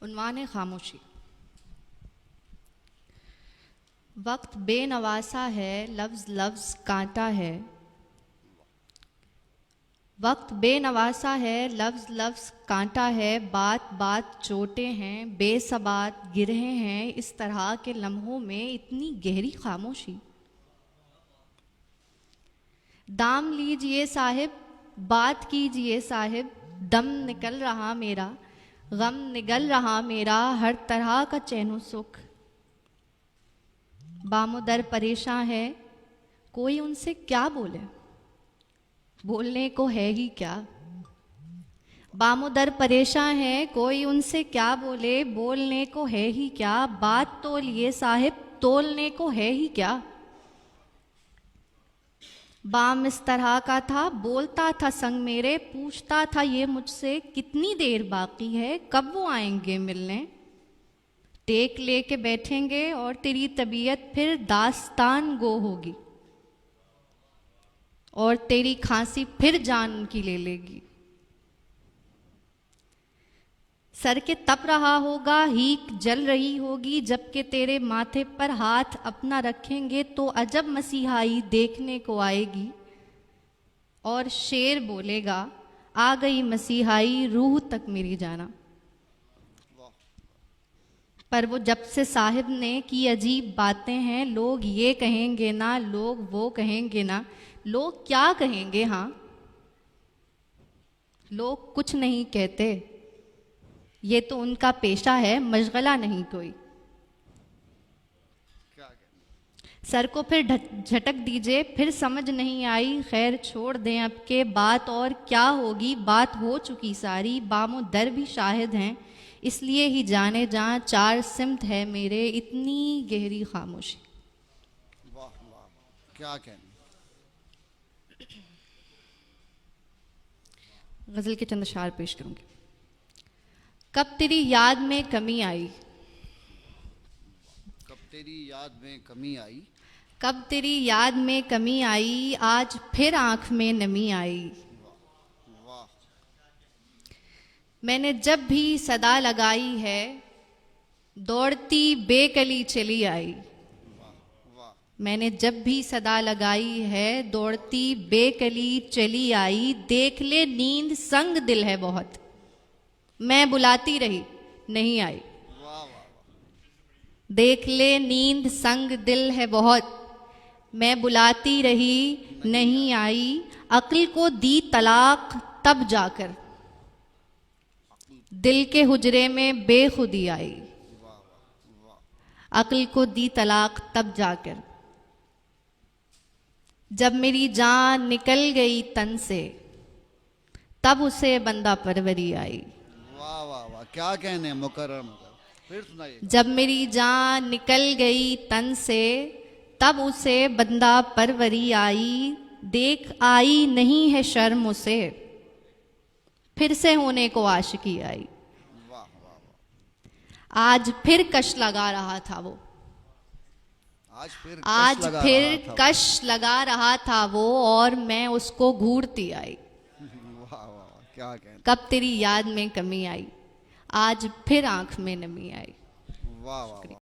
उन्वान है खामोशी। वक्त बेनवासा है, लफ्ज़ लफ्ज़ कांटा है। वक्त बेनवासा है, लफ्ज़ लफ्ज़ कांटा है। बात बात चोटें हैं, बेसबात गिरहे हैं। इस तरह के लम्हों में इतनी गहरी खामोशी। दाम लीजिए साहिब, बात कीजिए साहिब। दम निकल रहा मेरा, गम निगल रहा मेरा। हर तरह का चैनो सुख बामोदर परेशान है। कोई उनसे क्या बोले, बोलने को है ही क्या। बामोदर परेशान है, कोई उनसे क्या बोले, बोलने को है ही क्या। बात तोलिए साहिब, तोलने को है ही क्या। बाम इस तरह का था, बोलता था संग मेरे। पूछता था ये मुझसे, कितनी देर बाकी है, कब वो आएंगे मिलने। टेक लेके बैठेंगे और तेरी तबीयत फिर दास्तान गो होगी, और तेरी खांसी फिर जान की ले लेगी। सर के तप रहा होगा, हीक जल रही होगी। जबकि तेरे माथे पर हाथ अपना रखेंगे तो अजब मसीहाई देखने को आएगी। और शेर बोलेगा, आ गई मसीहाई, रूह तक मेरी जाना। पर वो जब से साहिब ने की अजीब बातें हैं। लोग ये कहेंगे ना, लोग वो कहेंगे ना। लोग क्या कहेंगे, हाँ लोग कुछ नहीं कहते। ये तो उनका पेशा है, मशगला नहीं कोई। सर को फिर झटक दीजिए, फिर समझ नहीं आई। खैर छोड़ दें अब के, बात और क्या होगी, बात हो चुकी सारी। बामो दर भी शाहिद हैं, इसलिए ही जाने जहाँ चार सिमत है मेरे, इतनी गहरी खामोशी। वाह वाह, क्या कहना। गज़ल के चंद अशार पेश करूंगी। कब तेरी याद में कमी आई, कब तेरी याद में कमी आई। कब तेरी याद में कमी आई। आज फिर आंख में नमी आई। वाह, मैंने जब भी सदा लगाई है, दौड़ती बेकली चली आई। वाह, मैंने जब भी सदा लगाई है, दौड़ती बेकली चली आई। देख ले नींद संग दिल है बहुत, मैं बुलाती रही नहीं आई। वाह वाह, देख ले नींद संग दिल है बहुत, मैं बुलाती रही नहीं आई। अक्ल को दी तलाक तब जाकर, दिल के हुजरे में बेखुदी आई। अक्ल को दी तलाक तब जाकर, जब मेरी जान निकल गई तन से, तब उसे बंदा परवरी आई। वाह वाह वाह, क्या कहने मुकर्रम, फिर सुनाइए। जब मेरी जान निकल गई तन से, तब उसे बंदा परवरी आई। देख आई नहीं है शर्म उसे, फिर से होने को आशिकी आई। वाह वाह वाह, आज फिर कश लगा रहा था वो, आज फिर आज कश लगा फिर रहा था। कश लगा रहा था वो, और मैं उसको घूरती आई। वाह वाह वाह, क्या कहने। कब तेरी याद में कमी आई, आज फिर आंख में नमी आई। वाह वाह वाह।